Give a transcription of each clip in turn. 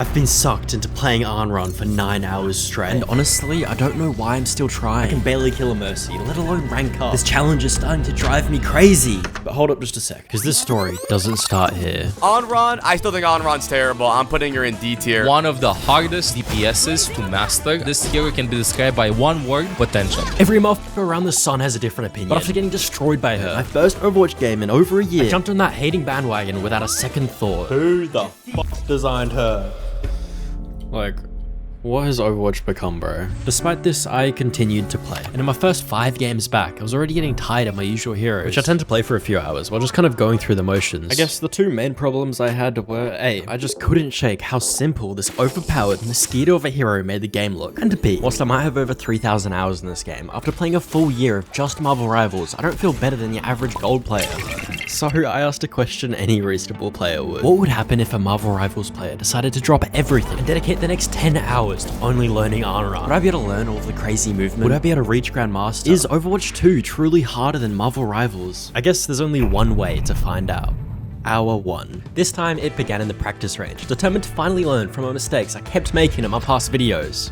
I've been sucked into playing Anran for 9 hours straight, and honestly, I don't know why I'm still trying. I can barely kill a Mercy, let alone rank up. This challenge is starting to drive me crazy. But hold up just a sec, because this story doesn't start here. Anran, I still think Anran's terrible. I'm putting her in D tier. One of the hardest DPSs to master. This hero can be described by one word: potential. Every motherfucker around the sun has a different opinion, but after getting destroyed by her, my first Overwatch game in over a year, I jumped on that hating bandwagon without a second thought. Who the fuck designed her? Like, what has Overwatch become, bro? Despite this, I continued to play. And in my first 5 games back, I was already getting tired of my usual heroes, which I tend to play for a few hours while just kind of going through the motions. I guess the 2 main problems I had were A, I just couldn't shake how simple this overpowered mosquito of a hero made the game look. And B, whilst I might have over 3,000 hours in this game, after playing a full year of just Marvel Rivals, I don't feel better than your average gold player. So I asked a question any reasonable player would. What would happen if a Marvel Rivals player decided to drop everything and dedicate the next 10 hours to only learning Anran? Would I be able to learn all of the crazy movement? Would I be able to reach Grandmaster? Is Overwatch 2 truly harder than Marvel Rivals? I guess there's only one way to find out. Hour 1. This time it began in the practice range, determined to finally learn from my mistakes I kept making in my past videos.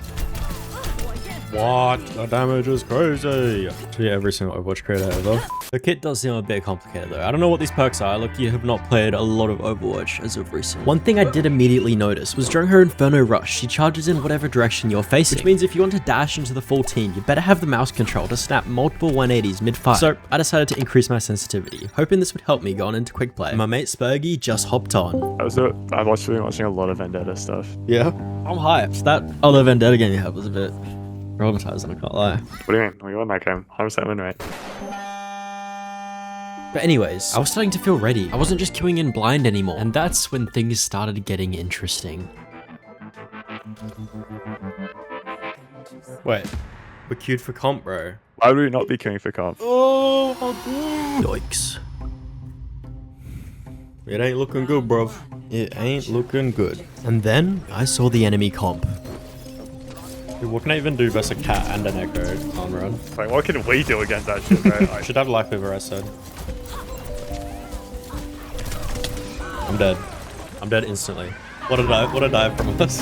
What? The damage is crazy. To every single Overwatch creator ever. The kit does seem a bit complicated though. I don't know what these perks are. Look, you have not played a lot of Overwatch as of recent. One thing I did immediately notice was during her Inferno Rush, she charges in whatever direction you're facing. Which means if you want to dash into the full team, you better have the mouse control to snap multiple 180s mid-fire. So I decided to increase my sensitivity, hoping this would help me go on into quick play. My mate Spergy just hopped on. I've been watching a lot of Vendetta stuff. Yeah? I'm hyped. That other Vendetta game you have was a bit traumatizing, I can't lie. What do you mean? We won that game. 100% win rate. But anyways, I was starting to feel ready. I wasn't just queuing in blind anymore. And that's when things started getting interesting. Wait, we're queued for comp, bro. Why would we not be queuing for comp? Oh, how good. Yikes. It ain't looking good, bruv. It ain't looking good. And then I saw the enemy comp. Dude, what can I even do versus a cat and an echo on run? Like, what can we do against that shit, bro? I should have life over, I said. I'm dead. I'm dead instantly. What a dive from us.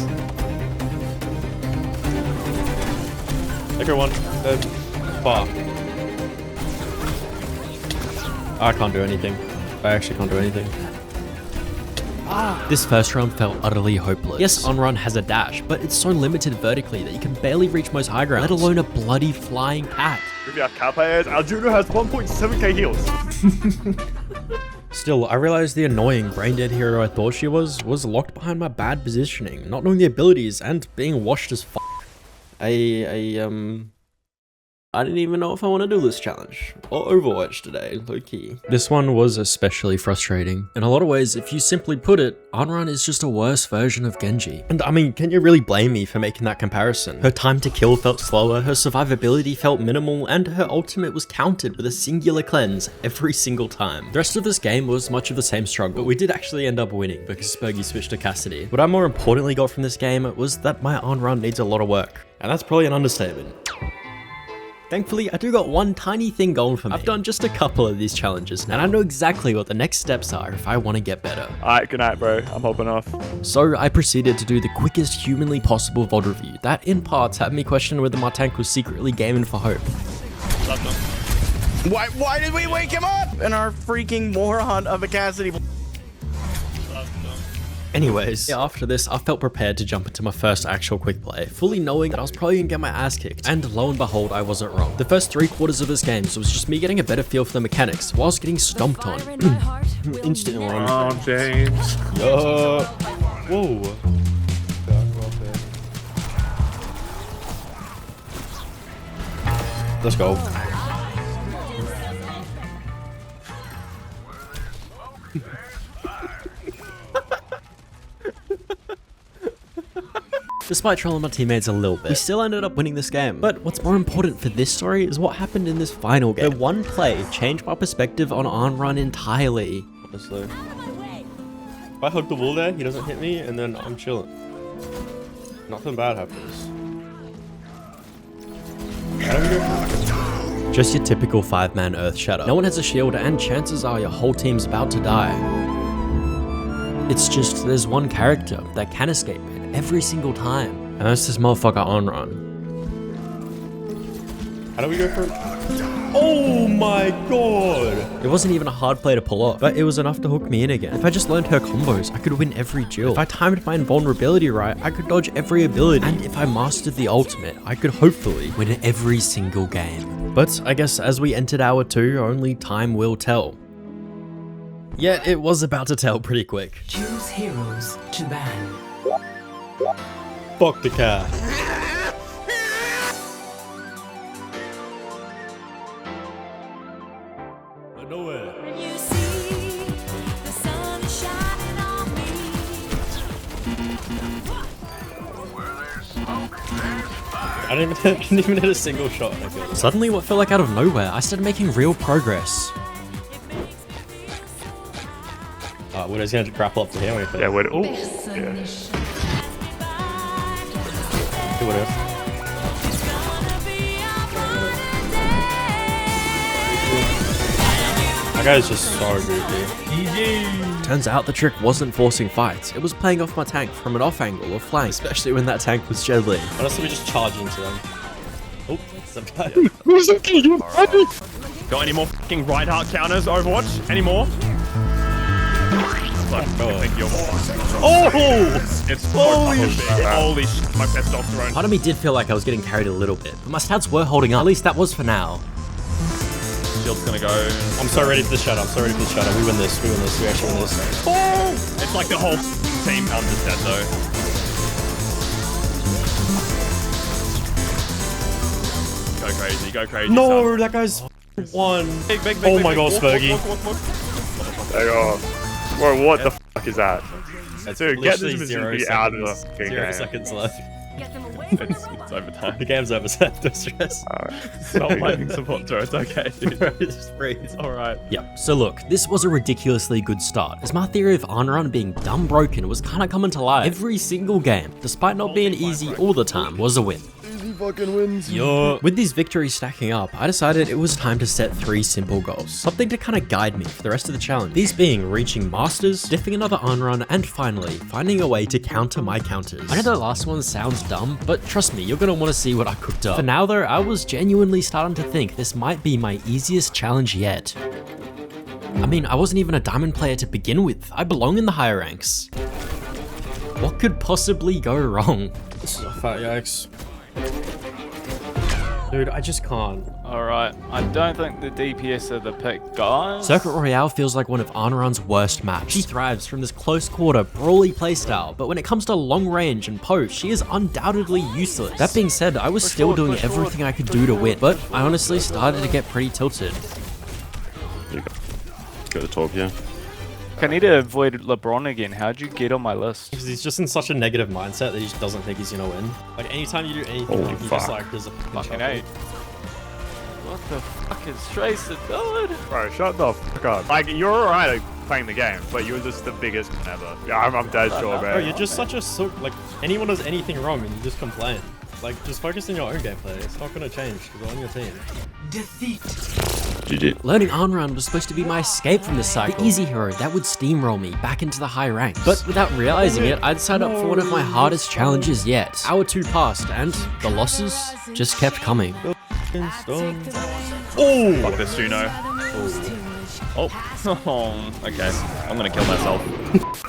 Echo 1, dead. Fuck. I can't do anything. I actually can't do anything. This first round felt utterly hopeless. Yes, Anran has a dash, but it's so limited vertically that you can barely reach most high grounds, let alone a bloody flying cat. If you have cat players, our Juno has 1.7k heals. Still, I realized the annoying brain-dead hero I thought she was locked behind my bad positioning, not knowing the abilities, and being washed as f***. I didn't even know if I want to do this challenge, or Overwatch today, low-key. This one was especially frustrating. In a lot of ways, if you simply put it, Anran is just a worse version of Genji. And I mean, can you really blame me for making that comparison? Her time to kill felt slower, her survivability felt minimal, and her ultimate was countered with a singular cleanse every single time. The rest of this game was much of the same struggle, but we did actually end up winning because Spergy switched to Cassidy. What I more importantly got from this game was that my Anran needs a lot of work. And that's probably an understatement. Thankfully, I do got one tiny thing going for me. I've done just a couple of these challenges now, and I know exactly what the next steps are if I want to get better. Alright, good night, bro. I'm hopping off. So I proceeded to do the quickest humanly possible VOD review that in parts had me question whether my tank was secretly gaming for hope. Why did we wake him up in our freaking moron of a Cassidy? Anyways, yeah, after this, I felt prepared to jump into my first actual quick play, fully knowing that I was probably gonna get my ass kicked. And lo and behold, I wasn't wrong. The first 3/4 of this game was just me getting a better feel for the mechanics, whilst getting stomped on. Instant one. Oh, James. Yo. Whoa. Let's go. Despite trolling my teammates a little bit, we still ended up winning this game. But what's more important for this story is what happened in this final game. The one play changed my perspective on Anran entirely. Honestly. If I hug the wall there, he doesn't hit me, and then I'm chilling. Nothing bad happens. Just your typical 5-man earth shatter. No one has a shield, and chances are your whole team's about to die. It's just there's one character that can escape it every single time. And that's this motherfucker Anran. How do we go for? Oh my god! It wasn't even a hard play to pull off, but it was enough to hook me in again. If I just learned her combos, I could win every duel. If I timed my invulnerability right, I could dodge every ability. And if I mastered the ultimate, I could hopefully win every single game. But I guess as we entered hour 2, only time will tell. Yet it was about to tell pretty quick. Choose heroes to ban. Fuck the cat. Nowhere. You see, the sun is shining on me. I didn't even hit a single shot. I feel like. Suddenly, what felt like out of nowhere, I started making real progress. We're just gonna grapple up to here. Yeah, we're. Oh, yeah. Do whatever. That guy's just so goofy. Turns out the trick wasn't forcing fights, it was playing off my tank from an off angle or flank, especially when that tank was Jedley. Honestly, we just charge into them. Oh, that's a guy. Got any more fucking right heart counters, Overwatch? Any more? Oh! It's holy shit. Holy shit, my testosterone. Part of me did feel like I was getting carried a little bit, but my stats were holding up. At least that was for now. Shield's gonna go. I'm so ready for the shadow. I'm so ready for the shadow. We win this. We win this. We actually win this. Oh! It's like the whole team Undertale though. Go crazy. Go crazy. No, son. That guy's one. Big, oh my god, Spergy. Hang on. Whoa, what the fuck is that? It's Dude, get this Mizuki out of the game. 0 seconds left. Get them away from It's overtime. The game's over, so don't stress. Stop playing support, Joe. It's okay, dude. Just breathe. It's alright. Yep, so look, this was a ridiculously good start, as my theory of Anran being dumb broken was kinda coming to life. Every single game, despite not being easy all the time, was a win. Easy fucking wins. Yo. With these victories stacking up, I decided it was time to set 3 simple goals. Something to kind of guide me for the rest of the challenge. These being reaching masters, diffing another Anran, and finally, finding a way to counter my counters. I know that last one sounds dumb, but trust me, you're gonna want to see what I cooked up. For now though, I was genuinely starting to think this might be my easiest challenge yet. I mean, I wasn't even a diamond player to begin with. I belong in the higher ranks. What could possibly go wrong? This is a fat yikes. Dude, I just can't. Alright, I don't think the DPS are the pick, guys. Circuit Royale feels like one of Anran's worst maps. She thrives from this close quarter, brawly playstyle, but when it comes to long range and post, she is undoubtedly useless. That being said, I was still doing everything I could do to win, but I honestly started to get pretty tilted. Go to top, yeah. I need to avoid LeBron again. How'd you get on my list? Because he's just in such a negative mindset that he just doesn't think he's gonna win. Like anytime you do anything, like, he just like there's a fucking 8. What the fuck is Tracer doing? Bro, shut the fuck up. Like, you're alright at playing the game, but you're just the biggest ever. Yeah, I'm dead sure, Bro, man. you're just such a like anyone does anything wrong and you just complain. Like, just focus on your own gameplay. It's not gonna change because we're on your team. Defeat. GG. Learning Anran was supposed to be my escape from this cycle. The easy hero that would steamroll me back into the high ranks. But without realizing it, I'd signed up for one of my hardest challenges yet. Hour 2 passed, and the losses just kept coming. Oh! Fuck this, Juno. Oh, okay. I'm gonna kill myself.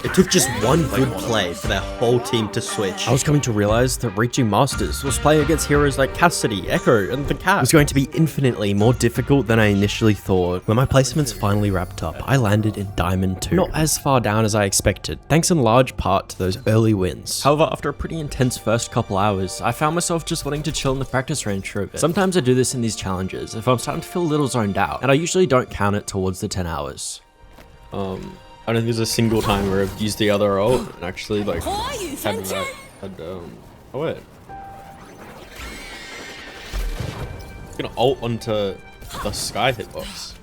It took just one good play for their whole team to switch. I was coming to realize that reaching masters was playing against heroes like Cassidy, Echo, and the Cat. It was going to be infinitely more difficult than I initially thought. When my placements finally wrapped up, I landed in Diamond 2. Not as far down as I expected, thanks in large part to those early wins. However, after a pretty intense first couple hours, I found myself just wanting to chill in the practice range for a bit. Sometimes I do this in these challenges if I'm starting to feel a little zoned out, and I usually don't count it towards the 10 hours. I don't think there's a single time where I've used the other ult and actually like had oh wait. I'm gonna ult onto the sky hitbox.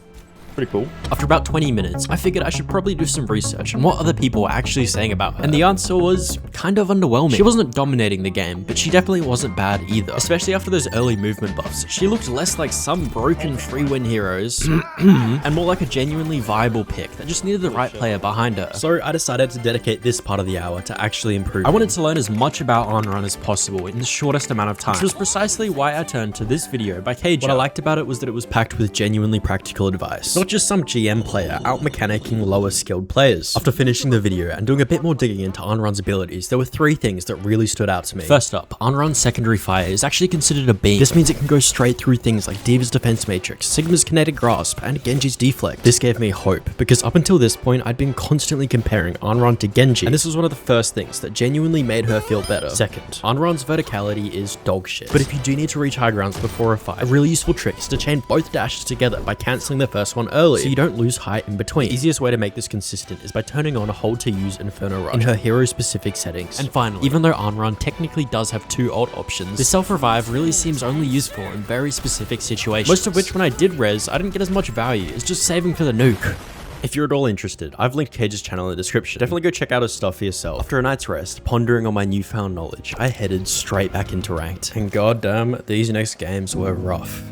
Pretty cool. After about 20 minutes, I figured I should probably do some research on what other people were actually saying about her. And the answer was kind of underwhelming. She wasn't dominating the game, but she definitely wasn't bad either. Especially after those early movement buffs. She looked less like some broken free win heroes and more like a genuinely viable pick that just needed the right player behind her. So I decided to dedicate this part of the hour to actually improve. I wanted to learn as much about Anran as possible in the shortest amount of time, which was precisely why I turned to this video by KJ. What I liked about it was that it was packed with genuinely practical advice. Not just some GM player out-mechanicking lower skilled players. After finishing the video and doing a bit more digging into Anran's abilities, there were 3 things that really stood out to me. First up, Anran's secondary fire is actually considered a beam. This means it can go straight through things like D.Va's defense matrix, Sigma's kinetic grasp, and Genji's deflect. This gave me hope, because up until this point, I'd been constantly comparing Anran to Genji, and this was one of the first things that genuinely made her feel better. Second, Anran's verticality is dog shit. But if you do need to reach high grounds before a fight, a really useful trick is to chain both dashes together by cancelling the first one early, so you don't lose height in between. The easiest way to make this consistent is by turning on a hold to use Inferno Rush in her hero specific settings. And finally, even though Anran technically does have 2 ult options, this self-revive really seems only useful in very specific situations. Most of which when I did res, I didn't get as much value, it's just saving for the nuke. If you're at all interested, I've linked Cage's channel in the description. Definitely go check out his stuff for yourself. After a night's rest, pondering on my newfound knowledge, I headed straight back into ranked. And goddamn, these next games were rough.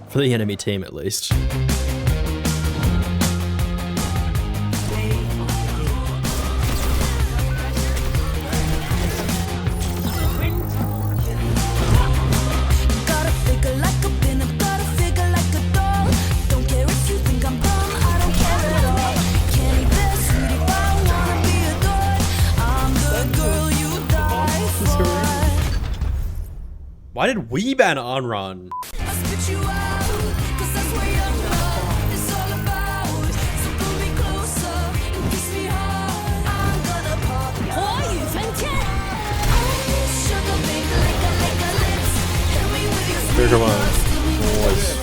For the enemy team, at least. Why did we ban Anran?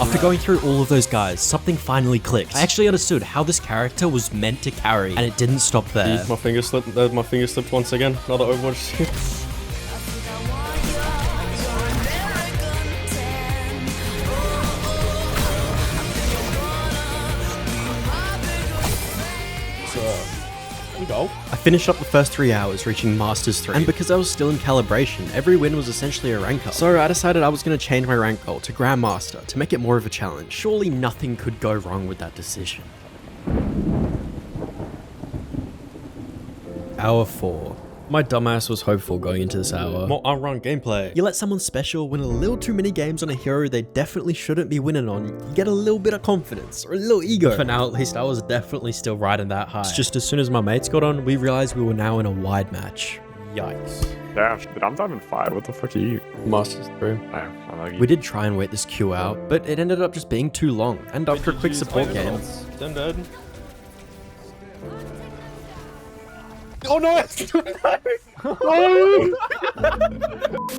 After going through all of those guys, something finally clicked. I actually understood how this character was meant to carry, and it didn't stop there. My finger slipped. My finger slipped once again. Another Overwatch skip. I finished up the first 3 hours, reaching Masters 3, and because I was still in calibration, every win was essentially a rank up. So I decided I was going to change my rank goal to Grandmaster to make it more of a challenge. Surely nothing could go wrong with that decision. Hour 4. My dumbass was hopeful going into this hour. More Anran gameplay. You let someone special win a little too many games on a hero they definitely shouldn't be winning on, you get a little bit of confidence, or a little ego. For now, at least, I was definitely still riding that high. It's just as soon as my mates got on, we realized we were now in a wide match. Yikes. Damn, but I'm Diamond 5. What the fuck are you? Masters 3. We did try and wait this queue out, but it ended up just being too long. And after a quick support game... Dead. Oh no!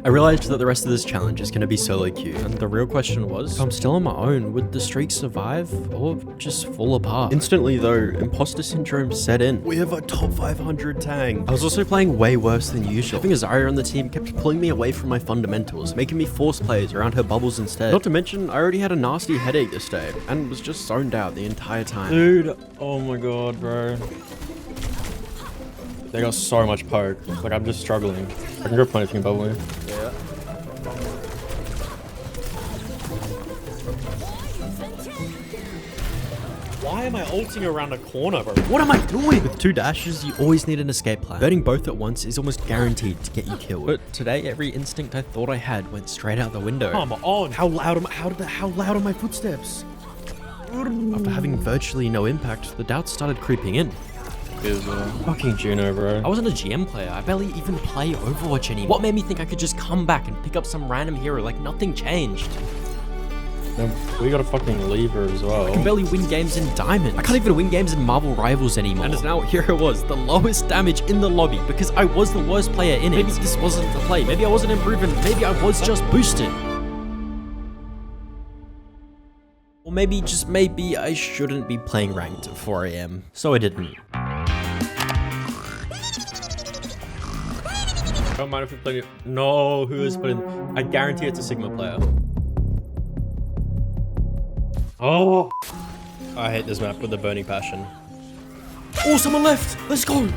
I realized that the rest of this challenge is going to be solo queue, and the real question was, if I'm still on my own, would the streak survive or just fall apart? Instantly though, imposter syndrome set in. We have a top 500 tang. I was also playing way worse than usual. I think Zarya on the team kept pulling me away from my fundamentals, making me force plays around her bubbles instead. Not to mention, I already had a nasty headache this day, and was just zoned out the entire time. Dude, oh my god, bro. They got so much poke. Like, I'm just struggling. I can go plant if you can bubble me. Yeah. Why am I ulting around a corner, bro? What am I doing? With 2 dashes, you always need an escape plan. Burning both at once is almost guaranteed to get you killed. But today, every instinct I thought I had went straight out the window. Come on. How loud are my footsteps? After having virtually no impact, the doubts started creeping in. Fucking Juno, bro. I wasn't a GM player. I barely even play Overwatch anymore. What made me think I could just come back and pick up some random hero like nothing changed? No, we gotta fucking leave her as well. I can barely win games in Diamond. I can't even win games in Marvel Rivals anymore. And as now, here it was, the lowest damage in the lobby because I was the worst player in it. Maybe this wasn't the play. Maybe I wasn't improving. Maybe I was just boosted. Or maybe, just maybe, I shouldn't be playing ranked at 4 AM. So I didn't. Don't mind if we play. No, who is putting? I guarantee it's a Sigma player. Oh, I hate this map with a burning passion. Oh, someone left. Let's go.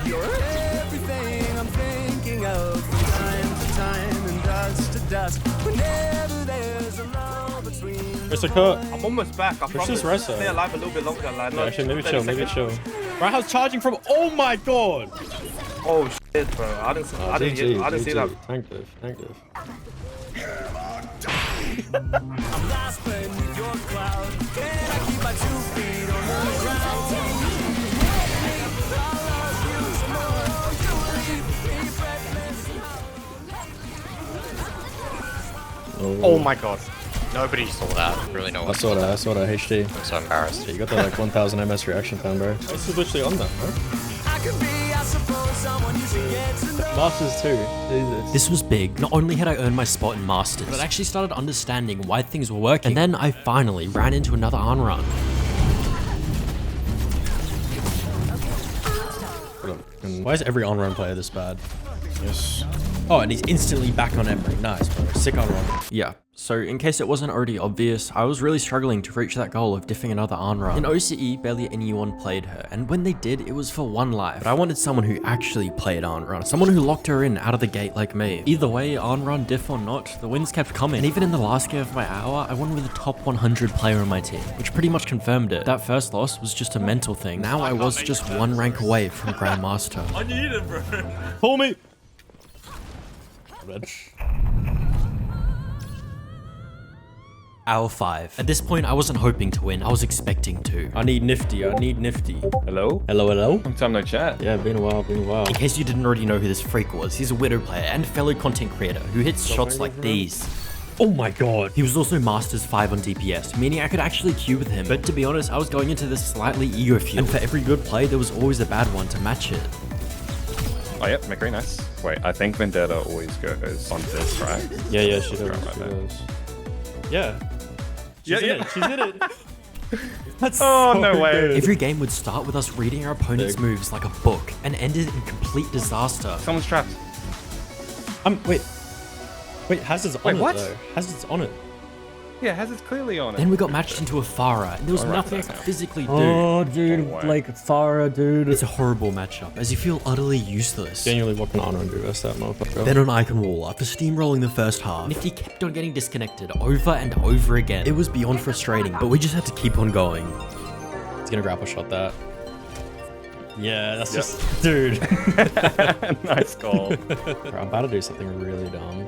You're everything I'm thinking of from time to time and dust to dust. Whenever there's a lull between. Mr. Kurt. I'm almost back. I promise. This Ressa. Stay alive a little bit longer, lad. Yeah, actually, maybe chill, maybe chill. Right, how's charging from? Oh my god! Oh shit, bro! I didn't see that. Thank you, thank you. I'm lost beneath your cloud. Can I keep my 2 feet on the ground? Oh my god. Nobody saw that. Really no one. I saw that HD. I'm so embarrassed. You got that like 1000 ms reaction time, bro. This is literally on that, bro. I could be, I suppose, someone you should get to know. Masters 2. Jesus. This was big. Not only had I earned my spot in Masters, but I actually started understanding why things were working. And then I finally ran into another Anran. Why is every on-run player this bad? Yes. Oh, and he's instantly back on Emery. Nice, bro. Sick on-run. Yeah, so in case it wasn't already obvious, I was really struggling to reach that goal of diffing another Anran. In OCE, barely anyone played her, and when they did, it was for 1 life. But I wanted someone who actually played Anran, someone who locked her in out of the gate like me. Either way, Anran diff or not, the wins kept coming. And even in the last game of my hour, I won with the top 100 player on my team, which pretty much confirmed it. That first loss was just a mental thing. Now I was just 1 rank away from Grandmaster. I need it, bro. Pull me! Hour 5. At this point, I wasn't hoping to win, I was expecting to. I need Niffty, I need Niffty. Hello? Hello, hello? Long time no chat. Yeah, been a while, been a while. In case you didn't already know who this freak was, he's a Widow player and fellow content creator who hits shots like these. Oh my god. He was also Masters 5 on DPS, meaning I could actually queue with him. But to be honest, I was going into this slightly ego-fueled. And for every good play, there was always a bad one to match it. Oh, yep, McCree, nice. Wait, I think Vendetta always goes on this, right? Yeah, she does. Right there. Yeah. She's in it. She's in it. That's Oh, so no way. good. Every game would start with us reading our opponent's moves like a book and ended in complete disaster. Someone's trapped. Wait, Hazard's on Wait, it what? though. Hazard's on it. Yeah, Hazard's clearly on it. Then we got matched into a Farah, and there was nothing I could physically do. Oh, dude, Why? like Farah, dude. It's a horrible matchup, as you feel utterly useless. Genuinely, what can Anran do against that motherfucker? Then on Icon Wall, after steamrolling the first half, Niffty kept on getting disconnected over and over again. It was beyond frustrating, but we just had to keep on going. He's gonna grapple shot that. Yeah, that's just... Dude. Nice goal. Bro, I'm about to do something really dumb.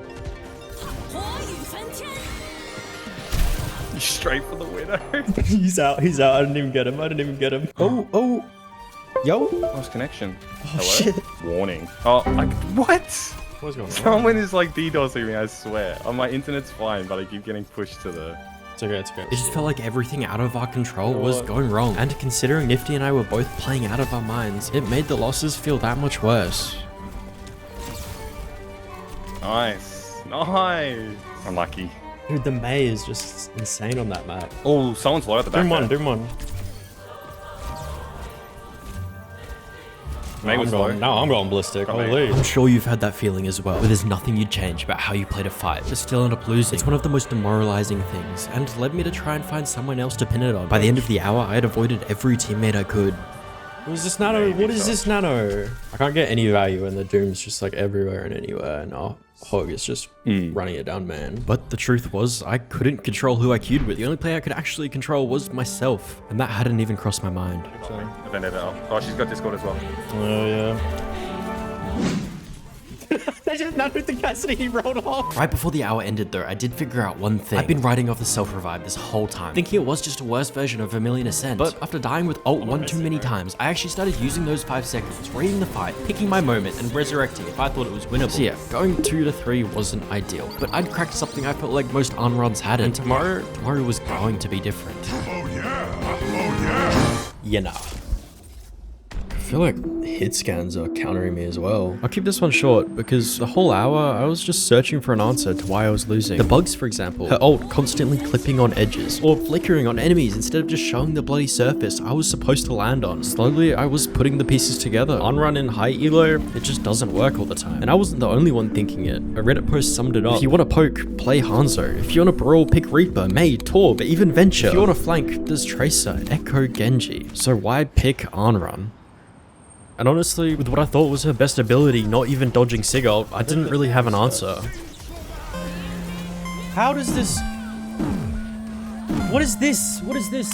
Straight for the winner. He's out, I didn't even get him, Oh. Yo. Lost connection. Hello? Shit. Warning. Oh, like, what? What's going on? Someone is like DDoSing me, I swear. Oh, my internet's fine, but I keep getting pushed to the... It's okay, it's okay. It just felt like everything out of our control was going wrong. And considering Niffty and I were both playing out of our minds, it made the losses feel that much worse. Nice. Nice. Unlucky. Dude, the May is just insane on that map. Oh, someone's low at the back. Doom one. May was low. No, I'm going ballistic. Holy. I'm sure you've had that feeling as well, where there's nothing you'd change about how you played a fight, but still end up losing. It's one of the most demoralizing things, and led me to try and find someone else to pin it on. By the end of the hour, I had avoided every teammate I could. What is this nano? What is this nano? I can't get any value and the Doom's just like everywhere and anywhere, and our Hog is just running it down, man. But the truth was, I couldn't control who I queued with. The only player I could actually control was myself, and that hadn't even crossed my mind. Oh, she's got Discord as well. Oh, yeah. They just nanoed the Cassidy, he rolled off. Right before the hour ended though, I did figure out one thing. I've been writing off the self-revive this whole time, thinking it was just a worse version of Vermilion Ascent. But after dying with ult one too many times, I actually started using those 5 seconds, reading the fight, picking my moment, and resurrecting if I thought it was winnable. So yeah, going 2 to 3 wasn't ideal, but I'd cracked something I felt like most Anrans hadn't. And tomorrow was going to be different. Oh yeah. Yeah, nah. feel like hit scans are countering me as well. I'll keep this one short because the whole hour I was just searching for an answer to why I was losing. The bugs, for example, her ult constantly clipping on edges or flickering on enemies instead of just showing the bloody surface I was supposed to land on. Slowly I was putting the pieces together. Anran in high elo, it just doesn't work all the time. And I wasn't the only one thinking it. A Reddit post summed it up. If you want to poke, play Hanzo. If you want to brawl, pick Reaper, Mei, Torb, even Venture. If you want to flank, there's Tracer, Echo, Genji. So why pick Anran? And honestly, with what I thought was her best ability, not even dodging Sig ult, I didn't really have an answer. How does this... What is this? What is this?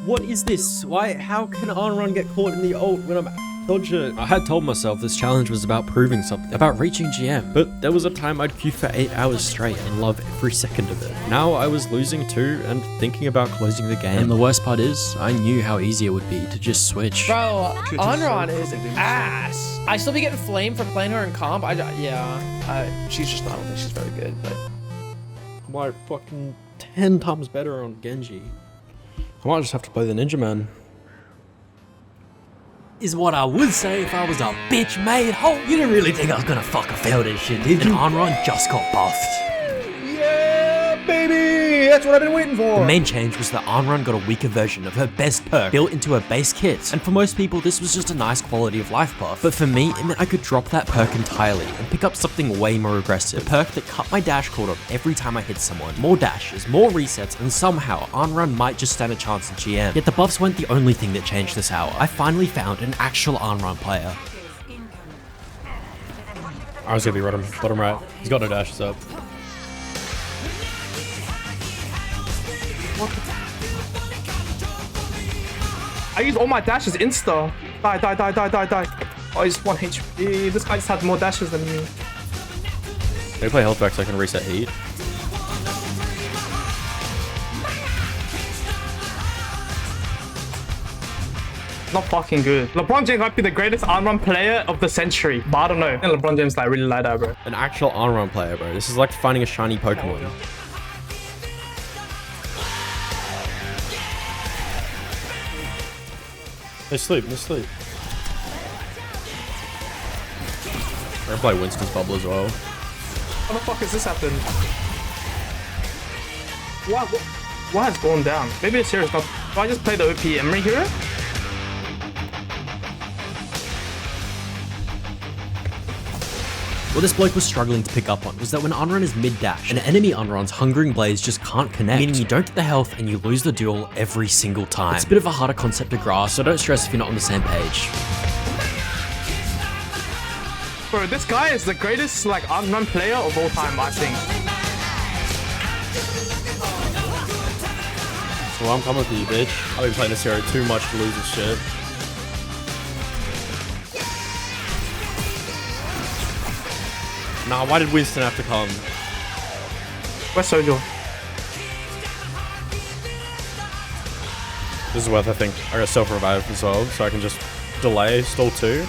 What is this? Why? How can Anran get caught in the ult when I'm... Dodge it. I had told myself this challenge was about proving something, about reaching GM, but there was a time I'd queue for 8 hours straight and love every second of it. Now I was losing too and thinking about closing the game. And the worst part is, I knew how easy it would be to just switch. Bro, Anran is ass. I still be getting flamed for playing her in comp. She's just, I don't think she's very good, but. Why fucking 10 times better on Genji? I might just have to play the Ninja Man. Is what I would say if I was a bitch made hoe. You didn't really think I was gonna fucking fail this shit, did you? And Anran just got buffed. Yeah, baby! That's what I've been waiting for! The main change was that Anran got a weaker version of her best perk built into her base kit. And for most people, this was just a nice quality of life buff. But for me, it meant I could drop that perk entirely and pick up something way more aggressive. A perk that cut my dash cooldown every time I hit someone. More dashes, more resets, and somehow Anran might just stand a chance in GM. Yet the buffs weren't the only thing that changed this hour. I finally found an actual Anran player. I was gonna be bottom right. He's got no dashes up. I use all my dashes insta. Die. Oh, he's 1 HP. This guy just had more dashes than me. Can I play health back so I can reset heat? Not fucking good. LeBron James might be the greatest Anran player of the century, but I don't know. I think LeBron James like really like that, bro. An actual Anran player, bro. This is like finding a shiny Pokemon. No sleep. I play Winston's bubble as well. How the fuck has this happened? What has gone down? Maybe it's serious stuff. Do I just play the OP Emery hero? What this bloke was struggling to pick up on was that when Anran is mid-dash, an enemy Anran's Hungering Blaze just can't connect, meaning you don't get the health and you lose the duel every single time. It's a bit of a harder concept to grasp, so don't stress if you're not on the same page. Bro, this guy is the greatest like Anran player of all time, I think. Well, I'm coming for you, bitch. I've been playing this hero too much to lose this shit. Nah, why did Winston have to come? Where's Sojo? This is worth, I think. I got self-revive as well, so I can just delay, stall 2. You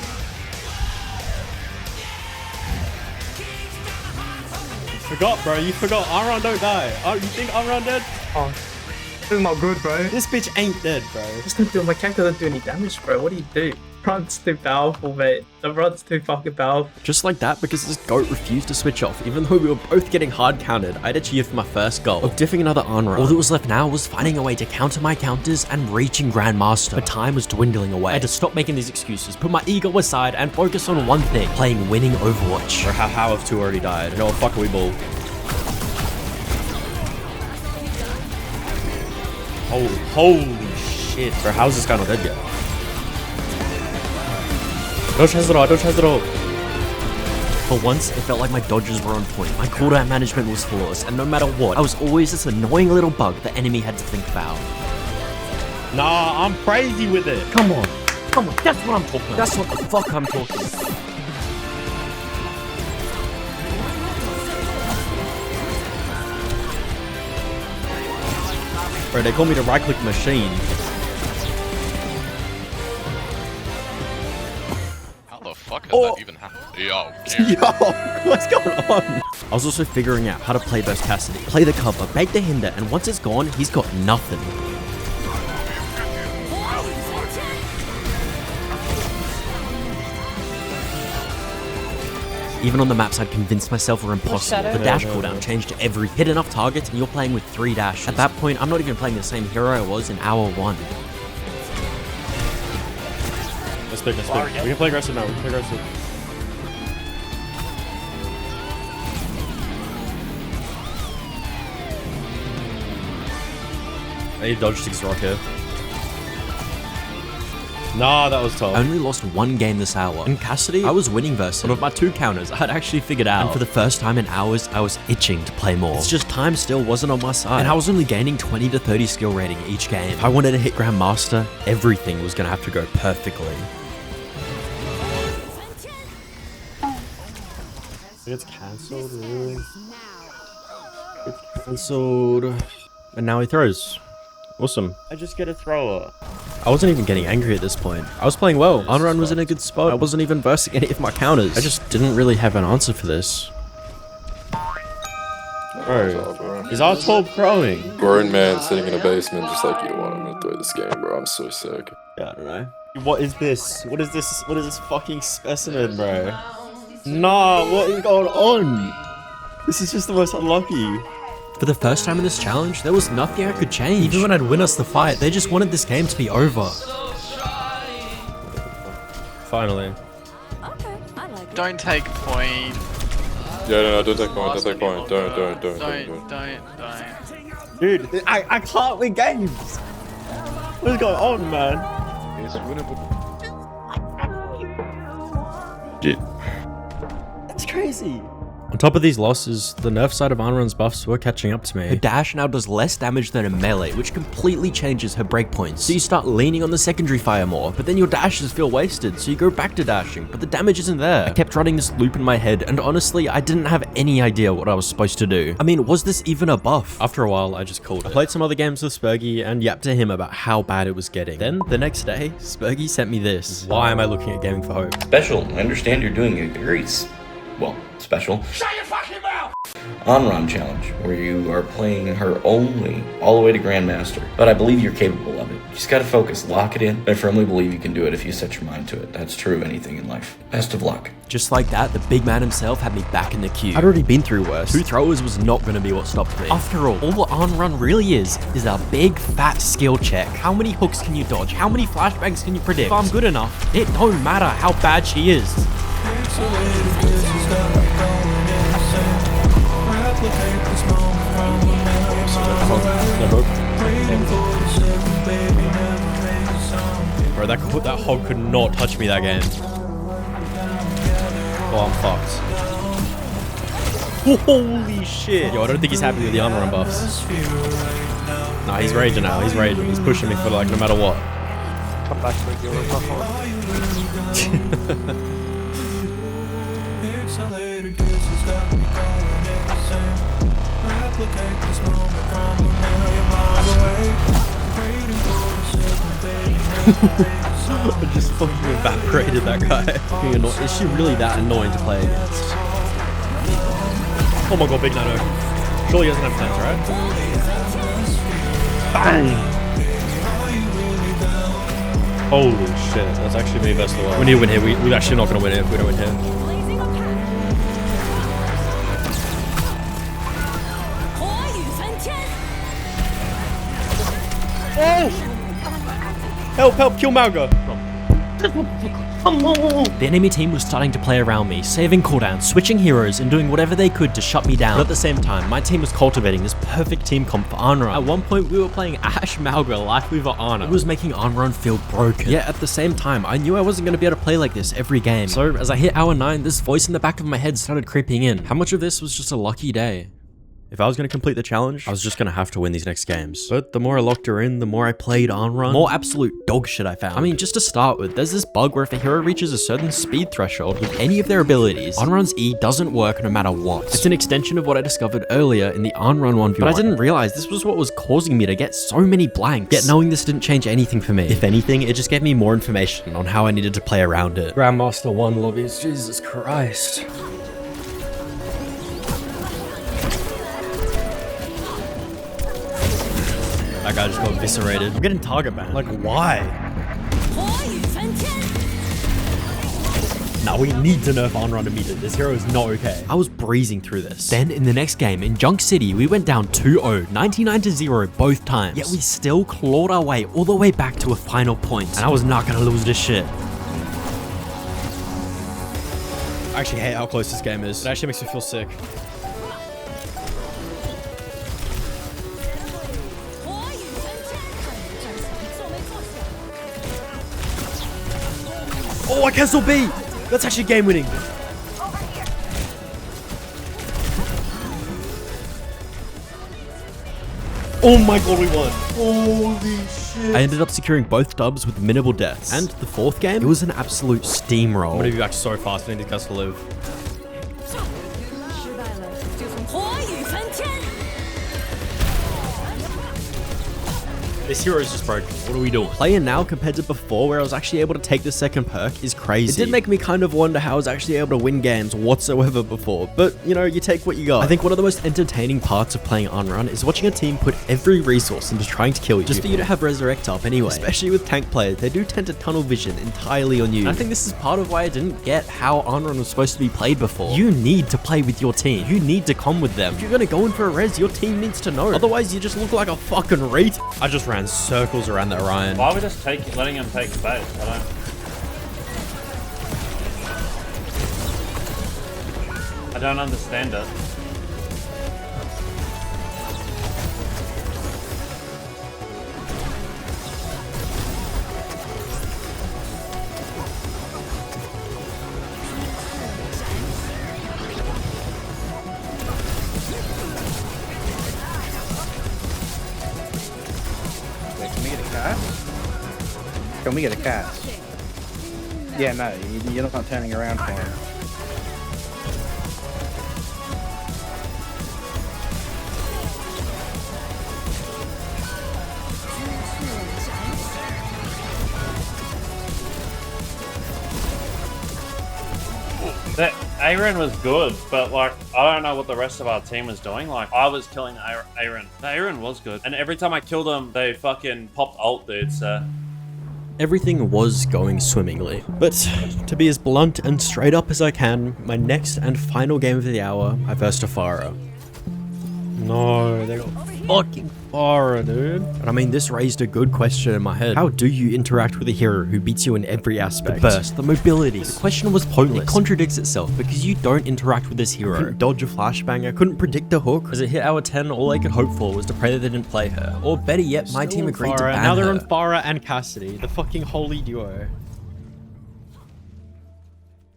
forgot, bro. You forgot. Anran don't die. Oh, you think Anran dead? Oh, this is not good, bro. This bitch ain't dead, bro. My character doesn't do any damage, bro. What do you do? Run's too powerful, mate. The run's too fucking powerful. Just like that, because this goat refused to switch off, even though we were both getting hard countered, I'd achieved my first goal of diffing another Anran. All that was left now was finding a way to counter my counters and reaching Grandmaster. But time was dwindling away. I had to stop making these excuses, put my ego aside, and focus on one thing: playing winning Overwatch. Or how have 2 already died. You know what, fuck we ball. Holy shit. Bro, how's this guy not dead yet? Don't chase it all. For once, it felt like my dodges were on point. My cooldown management was flawless, and no matter what, I was always this annoying little bug the enemy had to think about. Nah, I'm crazy with it. Come on, that's what I'm talking about. That's what the fuck I'm talking about. Bro, they call me the right-click machine. Fuck has that even happened? Yo, what's going on? I was also figuring out how to play Burst Cassidy, play the cover, bait the hinder, and once it's gone, he's got nothing. Even on the maps I'd convinced myself were impossible, the dash cooldown changed to every hit enough targets and you're playing with 3 dashes. At that point, I'm not even playing the same hero I was in hour 1. Let's pick. We can play aggressive now. We can play aggressive. I need dodge 6 rock here. Nah, that was tough. I only lost 1 game this hour. In Cassidy, I was winning versus one of my 2 counters I had actually figured out. And for the first time in hours, I was itching to play more. It's just time still wasn't on my side. And I was only gaining 20 to 30 skill rating each game. If I wanted to hit Grandmaster, everything was going to have to go perfectly. It's cancelled, really? It's cancelled. And now he throws. Awesome. I just get a thrower. I wasn't even getting angry at this point. I was playing well. Anran was in a good spot. I wasn't even versing any of my counters. I just didn't really have an answer for this. Bro, is our 12 growing? Grown man sitting in a basement just like, you know what, I'm gonna throw this game, bro. I'm so sick. Yeah, I don't know. What is this? What is this? What is this fucking specimen, bro? Nah, what is going on? This is just the most unlucky. For the first time in this challenge, there was nothing I could change. Even when I'd win us the fight, they just wanted this game to be over. Finally. Okay, I like it. Don't take point. Yeah, no, don't take point, don't take point. Don't. Dude, I can't win games. What is going on, man? It's winnable. Dude. That's crazy. On top of these losses, the nerf side of Anran's buffs were catching up to me. Her dash now does less damage than a melee, which completely changes her breakpoints. So you start leaning on the secondary fire more, but then your dashes feel wasted, so you go back to dashing, but the damage isn't there. I kept running this loop in my head, and honestly, I didn't have any idea what I was supposed to do. I mean, was this even a buff? After a while, I just called it. I played some other games with Spergy and yapped to him about how bad it was getting. Then, the next day, Spergy sent me this. Why am I looking at Gaming for Hope? Special. I understand you're doing a Greece. Well, special. Shut your fucking mouth! Anran challenge, where you are playing her only all the way to Grandmaster. But I believe you're capable of it. You just gotta focus, lock it in. I firmly believe you can do it if you set your mind to it. That's true of anything in life. Best of luck. Just like that, the big man himself had me back in the queue. I'd already been through worse. 2 throwers was not going to be what stopped me. After all Anran really is a big fat skill check. How many hooks can you dodge? How many flashbangs can you predict? If I'm good enough, it don't matter how bad she is. Bro, that hog could not touch me that game. Oh, I'm fucked. Holy shit. Yo, I don't think he's happy with the Anran buffs. Nah, he's raging now. He's raging. He's pushing me for like no matter what. Come back to the buff. I just fucking evaporated that guy. Is she really that annoying to play against? Oh my god, big nano. Surely he doesn't have plans, right? Bang! Holy shit, that's actually me versus the world. We need to win here. We're actually not going to win it if we don't win here. Oh! Help, help, kill Malga! The enemy team was starting to play around me, saving cooldowns, switching heroes, and doing whatever they could to shut me down. But at the same time, my team was cultivating this perfect team comp for Anran. At one point, we were playing Ashe Malga like we were Ana. It was making Anran feel broken. Yet at the same time, I knew I wasn't going to be able to play like this every game. So as I hit hour 9, this voice in the back of my head started creeping in. How much of this was just a lucky day? If I was going to complete the challenge, I was just going to have to win these next games. But the more I locked her in, the more I played Anran, more absolute dog shit I found. I mean, just to start with, there's this bug where if a hero reaches a certain speed threshold with any of their abilities, Anran's E doesn't work no matter what. It's an extension of what I discovered earlier in the Anran 1v1. But I didn't realize this was what was causing me to get so many blanks. Yet knowing this didn't change anything for me. If anything, it just gave me more information on how I needed to play around it. Grandmaster 1 lobbies, Jesus Christ. That guy just got eviscerated. I'm getting target banned. Like, why? Now we need to nerf Anran immediately. This hero is not okay. I was breezing through this. Then in the next game, in Junk City, we went down 2-0, 99-0 both times. Yet we still clawed our way all the way back to a final point. And I was not gonna lose this shit. I actually hate how close this game is. It actually makes me feel sick. Oh, I cancel B! That's actually game winning. Oh my god, we won. Holy shit. I ended up securing both dubs with minimal deaths. And the fourth game, it was an absolute steamroll. I'm gonna be back so fast, I need these guys to live. This hero is just broken. What are we doing? Playing now compared to before where I was actually able to take the second perk is crazy. It did make me kind of wonder how I was actually able to win games whatsoever before. But, you know, you take what you got. I think one of the most entertaining parts of playing Anran is watching a team put every resource into trying to kill you. Just for you to have Resurrect up anyway. Especially with tank players, they do tend to tunnel vision entirely on you. And I think this is part of why I didn't get how Anran was supposed to be played before. You need to play with your team. You need to come with them. If you're gonna go in for a res, your team needs to know. Otherwise, you just look like a fucking ret. I just ran circles around that Ryan. Why are we just letting him take space? I don't understand it. Can we get a cast? Yeah, no, you're not turning around for him. That Anran was good, but like I don't know what the rest of our team was doing. Like I was killing Anran. The Anran was good, and every time I killed him, they fucking popped ult, dude. So everything was going swimmingly. But to be as blunt and straight up as I can, my next and final game of the hour, I versed a Farah. No, they got fucking Farah, dude. And I mean, this raised a good question in my head. How do you interact with a hero who beats you in every aspect? The burst, the mobility. The question was pointless. It contradicts itself because you don't interact with this hero. I couldn't dodge a flashbang, I couldn't predict a hook. As it hit hour 10, all I could hope for was to pray that they didn't play her. Or better yet, my team agreed to ban her. Now they're on Farah and Cassidy, the fucking holy duo.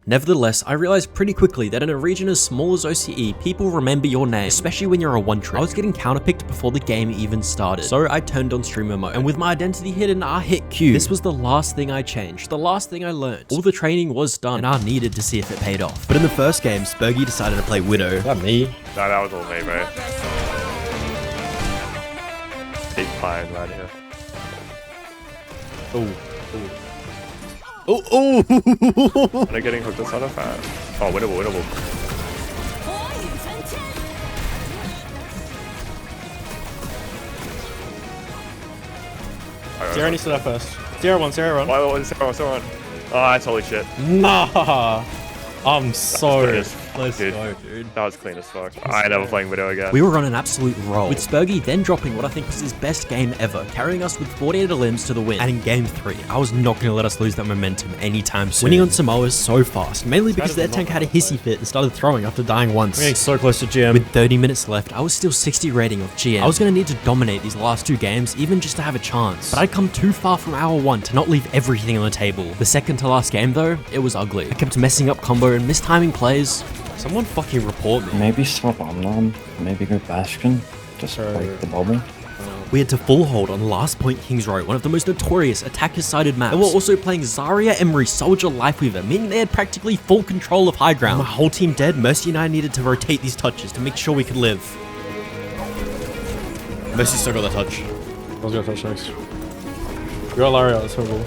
Nevertheless, I realized pretty quickly that in a region as small as OCE, people remember your name, especially when you're a one-trick. I was getting counterpicked before the game even started, so I turned on streamer mode. And with my identity hidden, I hit Q. This was the last thing I changed, the last thing I learned. All the training was done, and I needed to see if it paid off. But in the first game, Spergy decided to play Widow. Is that me? No, that was all me, bro. Keep playing right here. Oh. Oh, They're getting hooked inside of that. Oh, winnable, winnable. Zero needs to die first. 0-1, 0-1. Why, 0-1. Oh, that's holy shit. Nah. I'm so... Let's go, dude. That was clean as fuck. I ain't never playing Widow again. We were on an absolute roll, with Spergy then dropping what I think was his best game ever, carrying us with 48 limbs to the win. And in game 3, I was not going to let us lose that momentum anytime soon. Winning on Samoa so fast, mainly because their tank had a hissy fit and started throwing after dying once. We're getting so close to GM. With 30 minutes left, I was still 60 rating of GM. I was going to need to dominate these last 2 games, even just to have a chance. But I'd come too far from hour 1 to not leave everything on the table. The second to last game though, it was ugly. I kept messing up combo and mistiming plays. Someone fucking report me. Maybe swap Anran, maybe go Bastion, just break the bubble. We had to full hold on Last Point Kings Row, one of the most notorious attacker-sided maps. And we're also playing Zarya, Emery, Soldier, Lifeweaver, meaning they had practically full control of high ground. My whole team dead, Mercy and I needed to rotate these touches to make sure we could live. Mercy still got that touch. I was gonna touch next. We got Laria, that's horrible.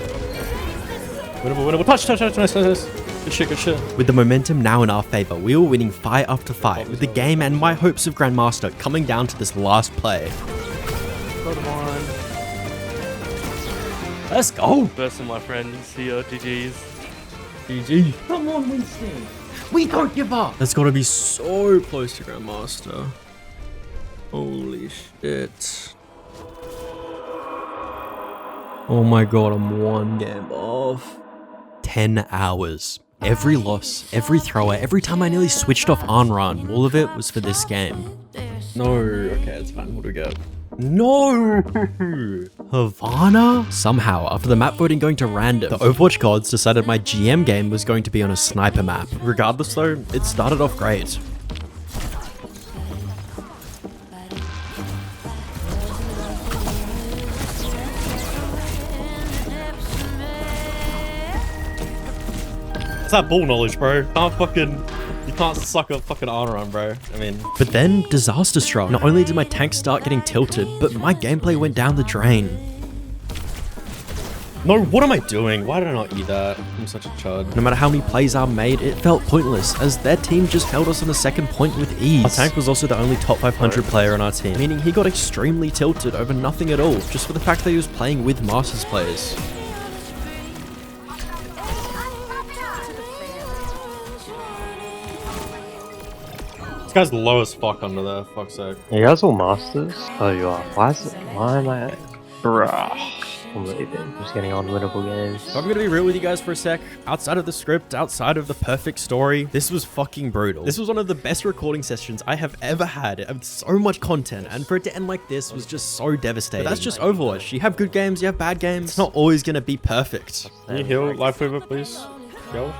Winnable, touch, nice. Good shit. With the momentum now in our favor, we were winning fight after fight, with the game and my hopes of Grandmaster coming down to this last play. Come on. Let's go! Bursting my friends here, GG's. GG. Come on, Winston. We don't give up. That's got to be so close to Grandmaster. Holy shit. Oh my god, I'm one game off. 10 hours. Every loss, every thrower, every time I nearly switched off Anran, all of it was for this game. No, okay, it's fine. What do we get? No! Havana? Somehow, after the map voting going to random, the Overwatch gods decided my GM game was going to be on a sniper map. Regardless though, it started off great. It's that ball knowledge, bro. You can't suck a fucking Anran, bro. I mean. But then, disaster struck. Not only did my tank start getting tilted, but my gameplay went down the drain. No, what am I doing? Why did I not eat that? I'm such a chud. No matter how many plays I made, it felt pointless, as their team just held us on the second point with ease. Our tank was also the only top 500 player on our team, meaning he got extremely tilted over nothing at all, just for the fact that he was playing with Masters players. This guy's low as fuck under there, fuck's sake. Are you guys all masters? Oh, you are. Why am I? Bruh. I'm leaving. I'm just getting on winnable games. So I'm gonna be real with you guys for a sec. Outside of the script, outside of the perfect story, this was fucking brutal. This was one of the best recording sessions I have ever had. Of so much content, and for it to end like this was just so devastating. But that's just Overwatch. You have good games, you have bad games. It's not always gonna be perfect. Can you heal Life Weaver, please? Yo.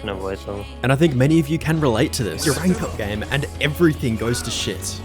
No way, though. And I think many of you can relate to this. Your rank up game and everything goes to shit.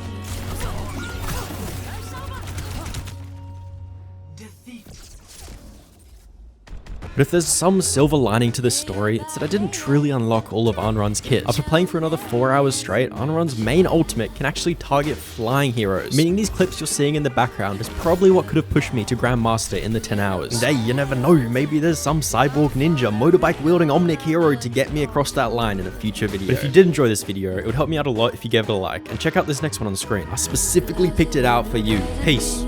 But if there's some silver lining to this story, it's that I didn't truly unlock all of Anran's kit. After playing for another 4 hours straight, Anran's main ultimate can actually target flying heroes, meaning these clips you're seeing in the background is probably what could have pushed me to Grandmaster in the 10 hours. And hey, you never know, maybe there's some cyborg ninja motorbike wielding omnic hero to get me across that line in a future video. But if you did enjoy this video, it would help me out a lot if you gave it a like, and check out this next one on the screen. I specifically picked it out for you. Peace.